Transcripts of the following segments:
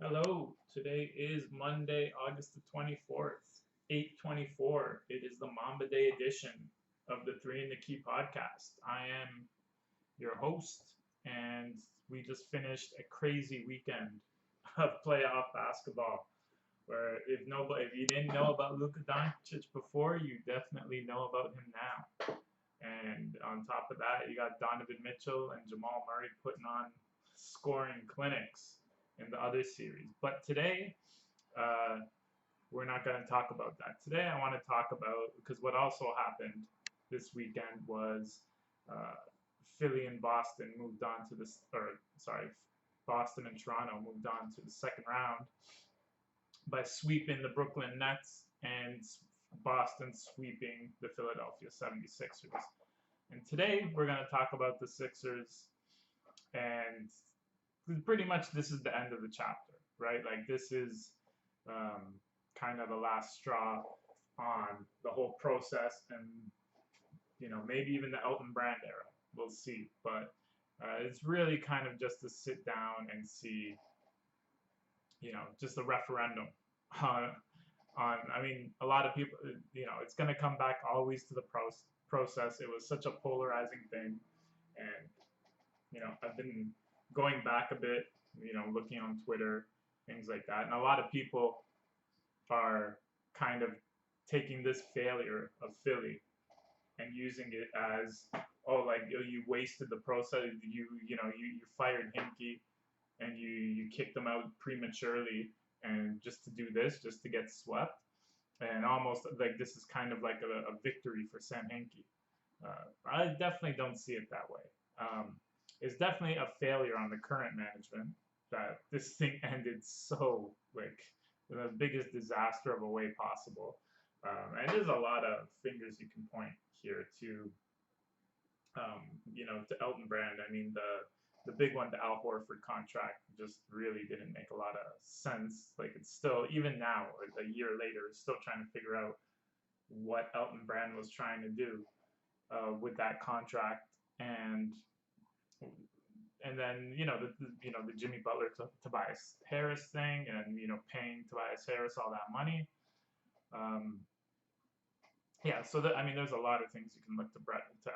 Hello, today is Monday, August the 24th, 8:24. It is the Mamba Day edition of the 3 in the Key podcast. I am your host, and we just finished a crazy weekend of playoff basketball. Where if you didn't know about Luka Doncic before, you definitely know about him now. And on top of that, you got Donovan Mitchell and Jamal Murray putting on scoring clinics in the other series. But today, uh, we're not going to talk about that. Today, I want to talk about, because what also happened this weekend was uh, Philly and Boston moved on to this, or sorry, Boston and Toronto moved on to the second round by sweeping the Brooklyn Nets and Boston sweeping the Philadelphia 76ers. And today we're going to talk about the Sixers, and pretty much this is the end of the chapter, right? Like this is kind of the last straw on the whole process, and maybe even the Elton Brand era. We'll see, but it's really kind of just to sit down and see, just a referendum I mean, a lot of people, it's going to come back always to the process. It was such a polarizing thing. And, I've been going back a bit, looking on Twitter, things like that. And a lot of people are kind of taking this failure of Philly and using it as, oh, like, you wasted the process. You fired Hinkie and you kicked them out prematurely, and just to do this, just to get swept, and almost like this is kind of like a victory for Sam Hinkie. I definitely don't see it that way. It's definitely a failure on the current management that this thing ended so like the biggest disaster of a way possible. And there's a lot of fingers you can point here to, to Elton Brand. I mean, the big one, the Al Horford contract, just really didn't make a lot of sense. Like it's still, even now, like a year later, it's still trying to figure out what Elton Brand was trying to do with that contract, and then the Jimmy Butler to Tobias Harris thing, and paying Tobias Harris all that money. Um, yeah, so I mean, there's a lot of things you can look to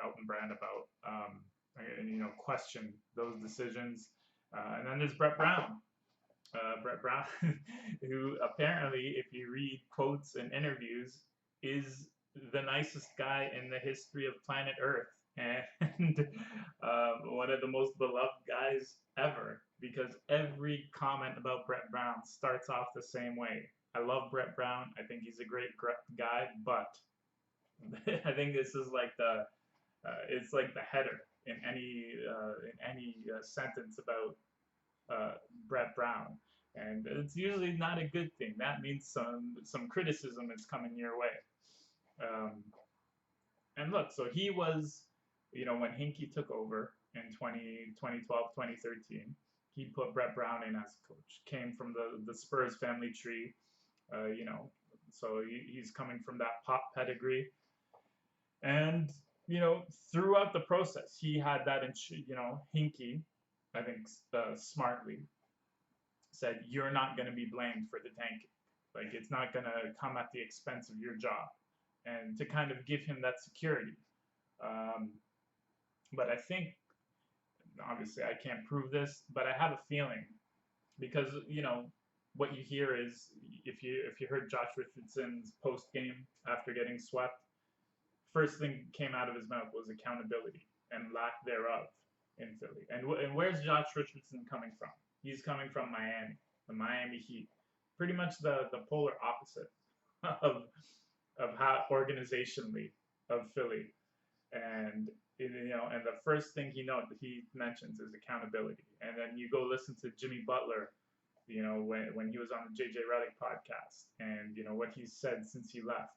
Elton Brand about, and question those decisions. And then there's Brett Brown. Brett Brown, who apparently, if you read quotes and interviews, is the nicest guy in the history of planet Earth, and one of the most beloved guys ever. Because every comment about Brett Brown starts off the same way. I love Brett Brown. I think he's a great guy, but I think this is like it's like the header in any sentence about Brett Brown, and it's usually not a good thing. That means some criticism is coming your way. Um, and look, so he was, when Hinkie took over in 2012, 2013, he put Brett Brown in as coach. Came from the Spurs family tree, so he's coming from that pop pedigree. And throughout the process, he had that. Hinkie, I think, smartly said, "You're not going to be blamed for the tanking. Like it's not going to come at the expense of your job," and to kind of give him that security. Um, but I think, obviously, I can't prove this, but I have a feeling, because what you hear is, if you heard Josh Richardson's post game after getting swept, first thing came out of his mouth was accountability and lack thereof in Philly. And where's Josh Richardson coming from? He's coming from Miami, the Miami Heat, pretty much the polar opposite of how organizationally of Philly. And and the first thing he mentions is accountability. And then you go listen to Jimmy Butler, when he was on the JJ Redick podcast, and what he's said since he left.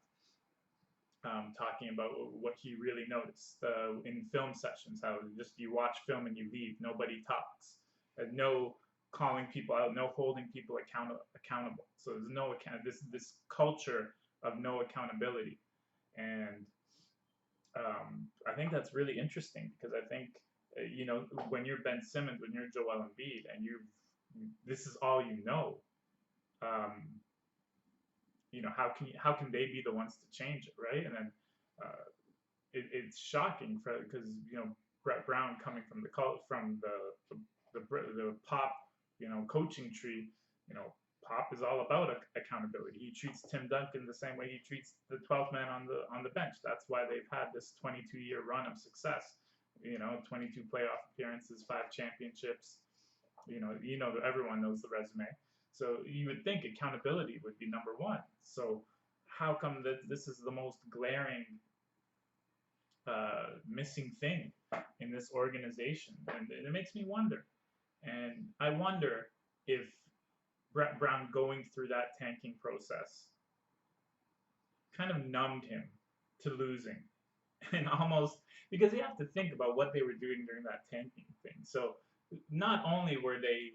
Talking about what he really noticed in film sessions, how just you watch film and you leave, nobody talks, and no calling people out, no holding people accountable. So there's no this culture of no accountability, and I think that's really interesting, because I think when you're Ben Simmons, when you're Joel Embiid, and you've this is all you know. Um, how can they be the ones to change it, right? And then uh, it's shocking because Brett Brown coming from the pop coaching tree, you know Pop is all about accountability. He treats Tim Duncan the same way he treats the 12th man on the bench. That's why they've had this 22-year run of success. 22 playoff appearances, 5 championships. Everyone knows the resume. So you would think accountability would be number one. So how come that this is the most glaring missing thing in this organization? And it makes me wonder. And I wonder if Brett Brown going through that tanking process kind of numbed him to losing. And almost because you have to think about what they were doing during that tanking thing. So not only were they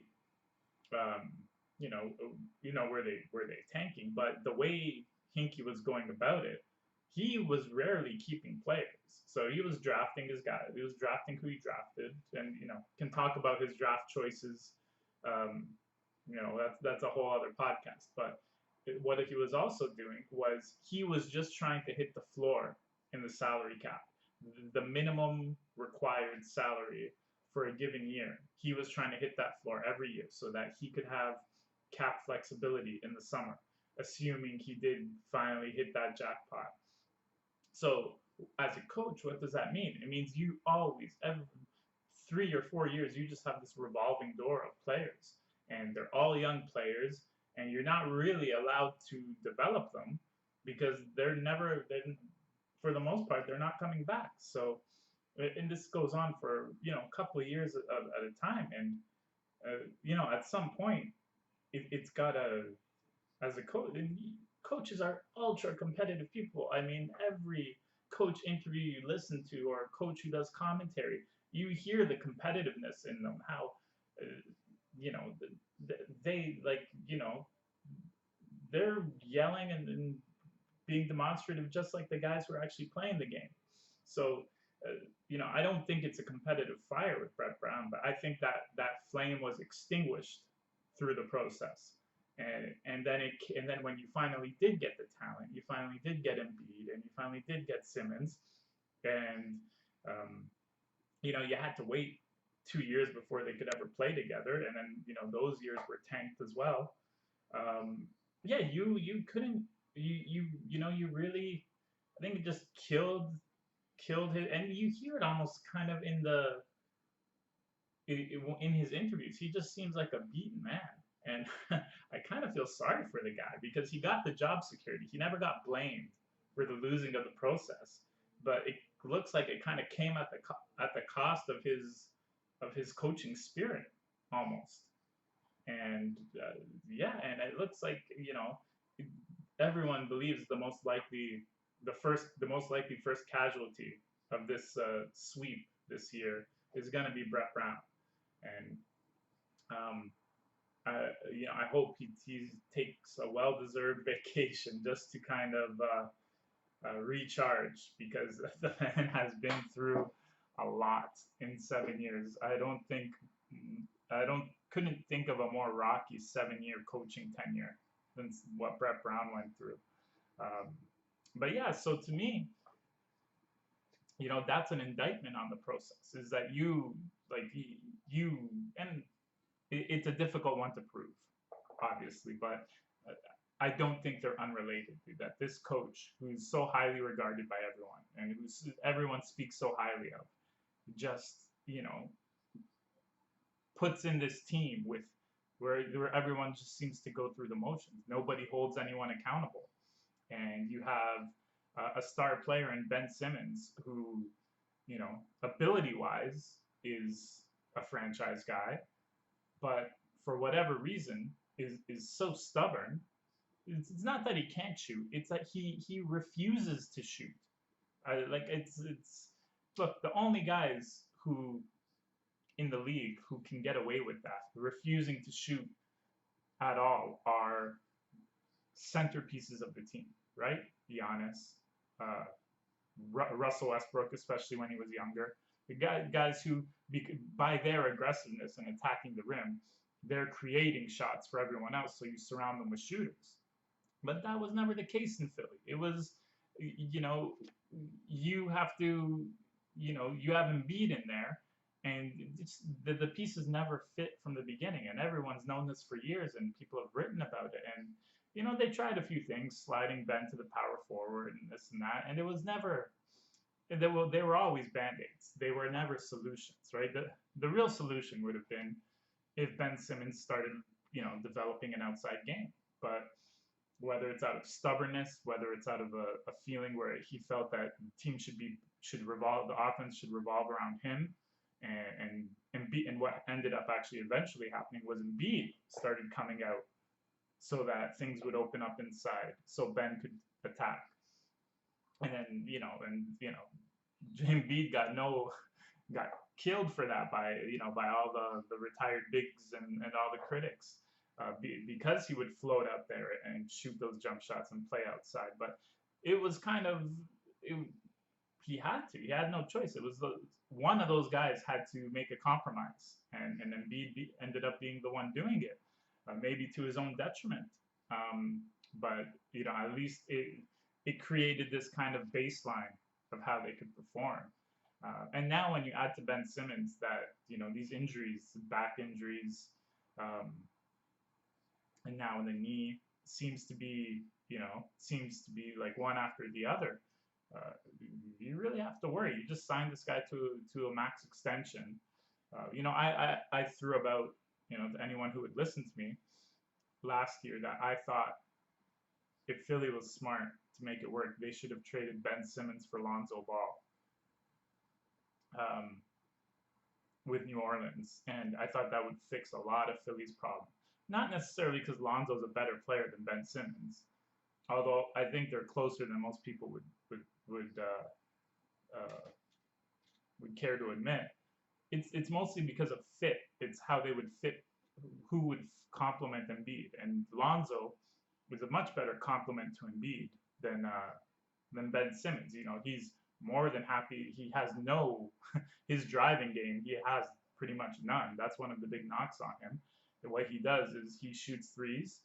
um, were they tanking, but the way Hinkie was going about it, he was rarely keeping players. So he was drafting his guys. He was drafting who he drafted, and can talk about his draft choices. Um, that's a whole other podcast. But what he was also doing was he was just trying to hit the floor in the salary cap, the minimum required salary for a given year. He was trying to hit that floor every year so that he could have cap flexibility in the summer, assuming he did finally hit that jackpot. So, as a coach, what does that mean? It means you always, every 3 or 4 years, you just have this revolving door of players, and they're all young players, and you're not really allowed to develop them because for the most part, they're not coming back. So, and this goes on for a couple of years at a time, and at some point, it's gotta, as a coach, and coaches are ultra competitive people. I mean, every coach interview you listen to, or a coach who does commentary, you hear the competitiveness in them. How uh, you know they like they're yelling and being demonstrative, just like the guys who are actually playing the game. So, I don't think it's a competitive fire with Brett Brown, but I think that flame was extinguished through the process. And then when you finally did get the talent, you finally did get Embiid, and you finally did get Simmons, and um, you had to wait 2 years before they could ever play together, and then those years were tanked as well. Um, yeah, you couldn't you really, I think it just killed his, and you hear it almost kind of in his interviews. He just seems like a beaten man, and I kind of feel sorry for the guy because he got the job security. He never got blamed for the losing of the process, but it looks like it kind of came at the cost of his coaching spirit almost. And yeah, and it looks like everyone believes the most likely first casualty of this sweep this year is going to be Brett Brown, and um, I hope he takes a well-deserved vacation just to kind of recharge, because the man has been through a lot in 7 years. I don't couldn't think of a more rocky 7-year coaching tenure than what Brett Brown went through. Um, but yeah, so to me, that's an indictment on the process. Is that you and it's a difficult one to prove, obviously, but I don't think they're unrelated. That this coach, who's so highly regarded by everyone and who everyone speaks so highly of, just puts in this team where everyone just seems to go through the motions. Nobody holds anyone accountable, and you have a star player in Ben Simmons who, ability wise, is a franchise guy, but for whatever reason is so stubborn. It's not that he can't shoot; it's that he refuses to shoot. Like it's look, the only guys who in the league who can get away with that, refusing to shoot at all, are centerpieces of the team, right? Giannis, uh, Russell Westbrook, especially when he was younger. The guys who, by their aggressiveness and attacking the rim, they're creating shots for everyone else, so you surround them with shooters. But that was never the case in Philly. It was, you know, you have to, you have Embiid in there, and the pieces never fit from the beginning. And everyone's known this for years, and people have written about it. And they tried a few things, sliding Ben to the power forward and this and that, and it was never. They were always band-aids. They were never solutions, right? The real solution would have been if Ben Simmons started, developing an outside game. But whether it's out of stubbornness, whether it's out of a feeling where he felt that the team the offense should revolve around him, and what ended up actually eventually happening was Embiid started coming out so that things would open up inside, so Ben could attack, and then Embiid got killed for that by all the retired bigs and all the critics, because he would float out there and shoot those jump shots and play outside. But it was kind of he had no choice. It was one of those guys had to make a compromise, and Embiid ended up being the one doing it, maybe to his own detriment. But at least it created this kind of baseline of how they could perform. And now when you add to Ben Simmons that, these injuries, back injuries, and now the knee seems to be like one after the other, you really have to worry. You just signed this guy to a max extension. I threw about, to anyone who would listen to me last year, that I thought if Philly was smart to make it work, they should have traded Ben Simmons for Lonzo Ball, with New Orleans, and I thought that would fix a lot of Philly's problem. Not necessarily because Lonzo's a better player than Ben Simmons, although I think they're closer than most people would care to admit. It's mostly because of fit. It's how they would fit, who would complement Embiid, and Lonzo was a much better complement to Embiid than Ben Simmons. He's more than happy. He has his driving game, he has pretty much none. That's one of the big knocks on him. And what he does is he shoots threes,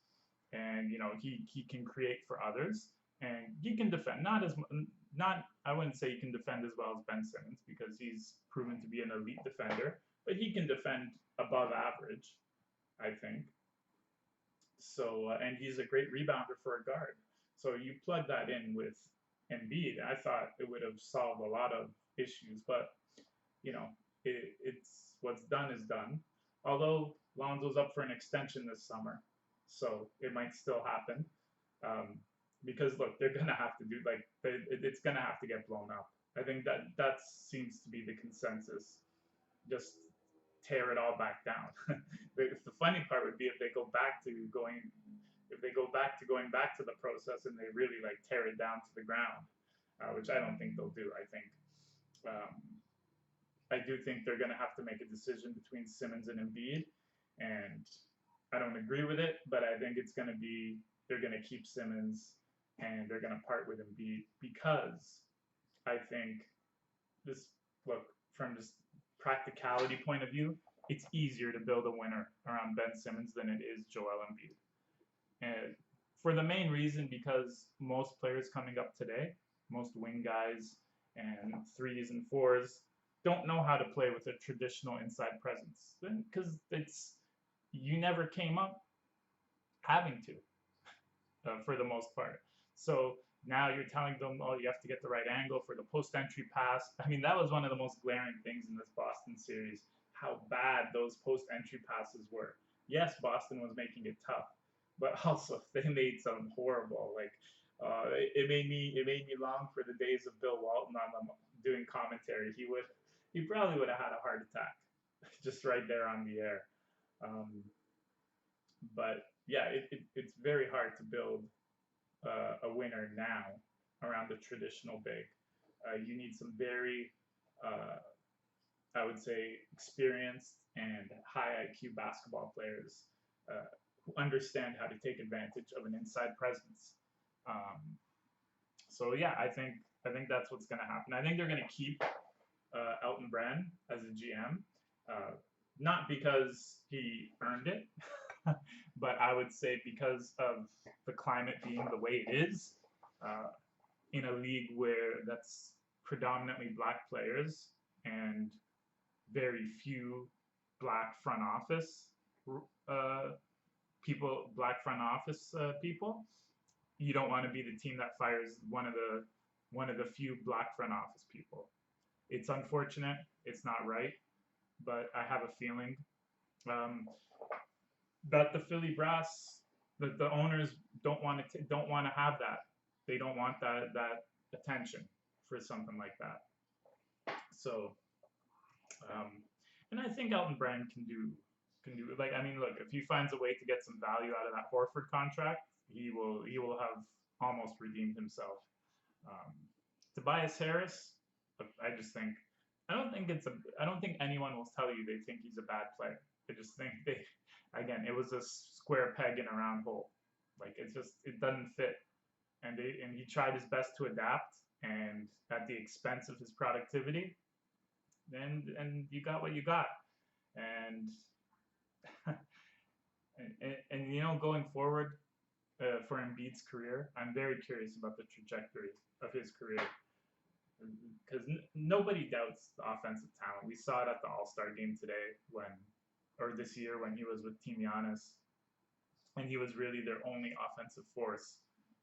and he can create for others, and he can defend. I wouldn't say he can defend as well as Ben Simmons, because he's proven to be an elite defender, but he can defend above average, I think. So and he's a great rebounder for a guard. So you plug that in with Embiid, I thought it would have solved a lot of issues. But it's what's done is done. Although Lonzo's up for an extension this summer, so it might still happen. Because look, they're gonna have to it's gonna have to get blown up. I think that seems to be the consensus. Just tear it all back down. The funny part would be if they go back to going back to the process and they really tear it down to the ground, which I don't think they'll do. I do think they're going to have to make a decision between Simmons and Embiid, and I don't agree with it, but I think they're going to keep Simmons and they're going to part with Embiid, because I think from just practicality point of view, it's easier to build a winner around Ben Simmons than it is Joel Embiid. And for the main reason, because most players coming up today, most wing guys and 3s and 4s, don't know how to play with a traditional inside presence, because you never came up having to, for the most part. So now you're telling them, oh, you have to get the right angle for the post-entry pass. I mean, that was one of the most glaring things in this Boston series, how bad those post-entry passes were. Yes, Boston was making it tough, but also they made some horrible. It made me long for the days of Bill Walton doing commentary. He probably would have had a heart attack just right there on the air. But yeah, it's very hard to build a winner now around the traditional big. You need some very, I would say, experienced and high IQ basketball players who understand how to take advantage of an inside presence. So yeah, I think that's what's going to happen. I think they're going to keep Elton Brand as a GM, not because he earned it, I would say because of the climate being the way it is, uh, in a league where that's predominantly black players and very few black front office uh, people, black front office people, you don't want to be the team that fires one of the few black front office people. It's unfortunate. It's not right, but I have a feeling um, that the Philly brass, that the owners don't want to have that. They don't want that attention for something like that. So, um, and I think Elton Brand can do like, I mean, look, if he finds a way to get some value out of that Horford contract, he will have almost redeemed himself. Um, Tobias Harris, I just think I don't think anyone will tell you they think he's a bad player. I just think they, again, it was a square peg in a round hole. Like it doesn't fit, and he tried his best to adapt, and at the expense of his productivity, and you got what you got, and and going forward for Embiid's career, I'm very curious about the trajectory of his career because nobody doubts the offensive talent. We saw it at the All-Star game today or this year when he was with Team Giannis, and he was really their only offensive force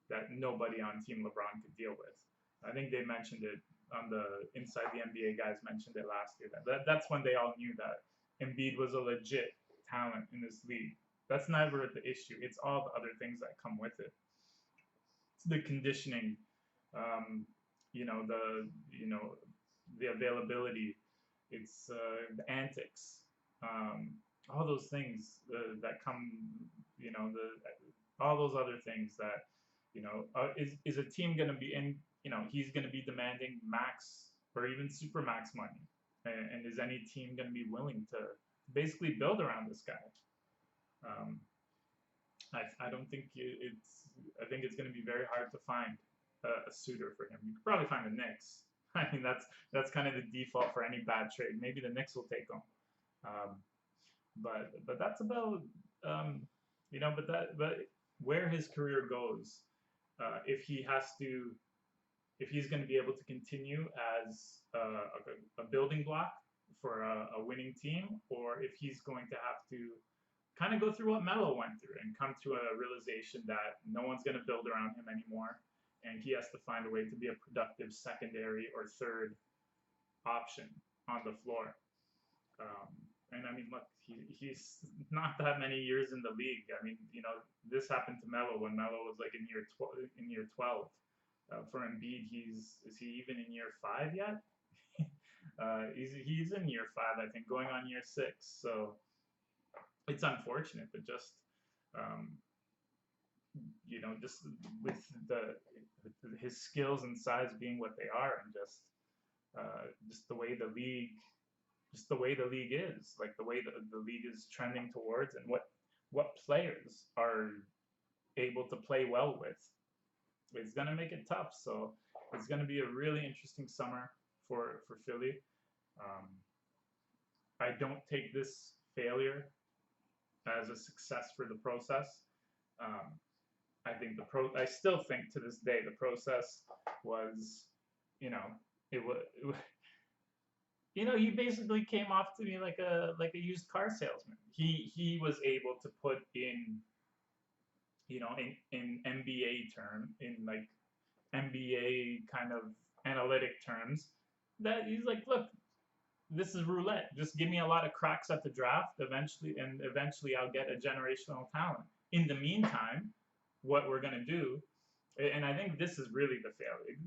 that nobody on Team LeBron could deal with. I think they mentioned it on the Inside the NBA guys mentioned it last year. That's when they all knew that Embiid was a legit talent in this league. That's never the issue. It's all the other things that come with it. It's the conditioning, um, the availability. It's the antics, all those things that come, all those other things that, is a team going to be in, he's going to be demanding max or even super max money. And is any team going to be willing to basically build around this guy? Um, I don't think I think it's going to be very hard to find a suitor for him. You could probably find the Knicks. I mean, that's kind of the default for any bad trade. Maybe the Knicks will take him. But that's about but where his career goes, if he's going to be able to continue as a building block for a winning team, or if he's going to have to kind of go through what Melo went through and come to a realization that no one's going to build around him anymore, and he has to find a way to be a productive secondary or third option on the floor. And I mean, look, he's not that many years in the league. I mean, this happened to Melo when Melo was like in year 12. For Embiid, is he even in year 5 yet? He's in year 5, I think, going on year 6. So it's unfortunate, but just just with his skills and size being what they are, and just the way the league. Just the way the league is, like the way the league is trending towards, and what players are able to play well with, it's gonna make it tough. So it's gonna be a really interesting summer for Philly. I don't take this failure as a success for the process. I still think to this day the process was, it was. He basically came off to me like a used car salesman. He was able to put in, in NBA in like NBA kind of analytic terms, that he's like, look, this is roulette. Just give me a lot of cracks at the draft, eventually I'll get a generational talent. In the meantime, what we're gonna do, and I think this is really the failure.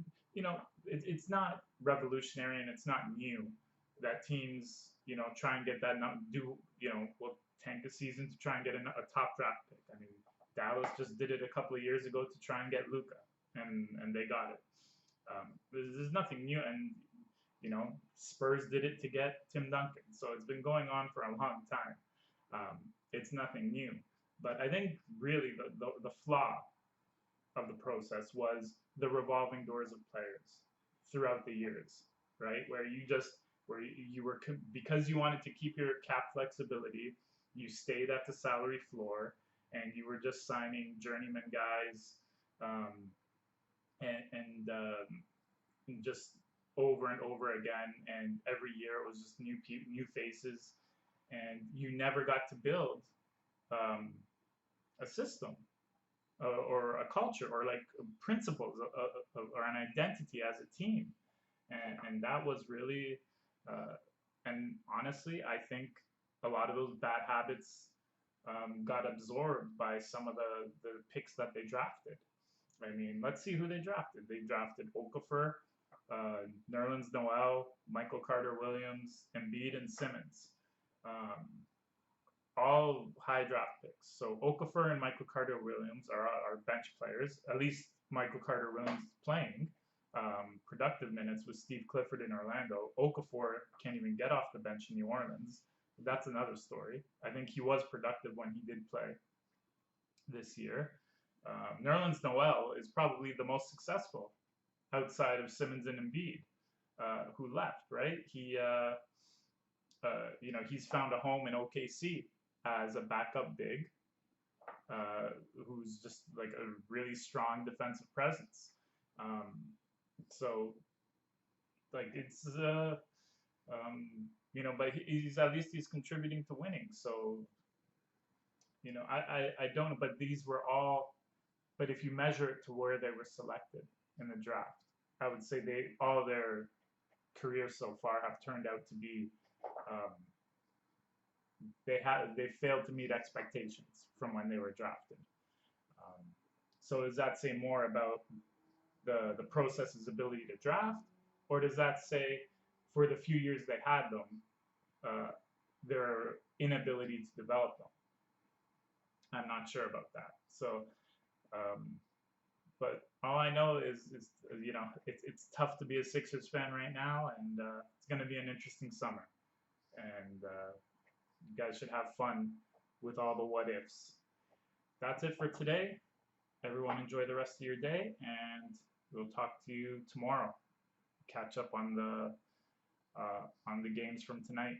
It's not revolutionary and it's not new that teams, try and get that, will tank a season to try and get a top draft pick. I mean, Dallas just did it a couple of years ago to try and get Luka, and they got it. There's nothing new, and Spurs did it to get Tim Duncan. So it's been going on for a long time. It's nothing new, but I think really the flaw of the process was the revolving doors of players throughout the years, right? Where you were, because you wanted to keep your cap flexibility, you stayed at the salary floor, and you were just signing journeyman guys, um, and just over and over again, and every year it was just new faces, and you never got to build um, a system or a culture or like principles or an identity as a team, and that was really and honestly, I think a lot of those bad habits got absorbed by some of the picks that they drafted. I mean, let's see who they drafted. They drafted Okafor, Nerlens Noel, Michael Carter Williams, Embiid, and Simmons. Um, all high draft picks. So Okafor and Michael Carter Williams are bench players. At least Michael Carter Williams is playing productive minutes with Steve Clifford in Orlando. Okafor can't even get off the bench in New Orleans. That's another story. I think he was productive when he did play this year. Nerlens Noel is probably the most successful outside of Simmons and Embiid, who left, right? He's found a home in OKC as a backup big, who's just like a really strong defensive presence. So, like it's but he's at least he's contributing to winning. So, I don't. But these were all. But if you measure it to where they were selected in the draft, I would say all of their careers so far have turned out to be they failed to meet expectations from when they were drafted. So does that say more about the process's ability to draft, or does that say for the few years they had them, their inability to develop them? I'm not sure about that. So, but all I know is it's tough to be a Sixers fan right now, and it's going to be an interesting summer, and you guys should have fun with all the what ifs. That's it for today. Everyone enjoy the rest of your day, and we'll talk to you tomorrow. Catch up on the games from tonight.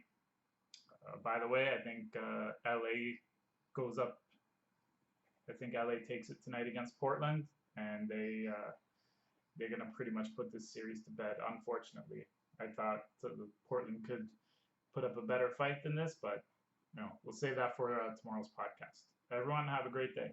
By the way, I think LA goes up. I think LA takes it tonight against Portland, and they're gonna pretty much put this series to bed. Unfortunately, I thought Portland could put up a better fight than this, but we'll save that for tomorrow's podcast. Everyone, have a great day.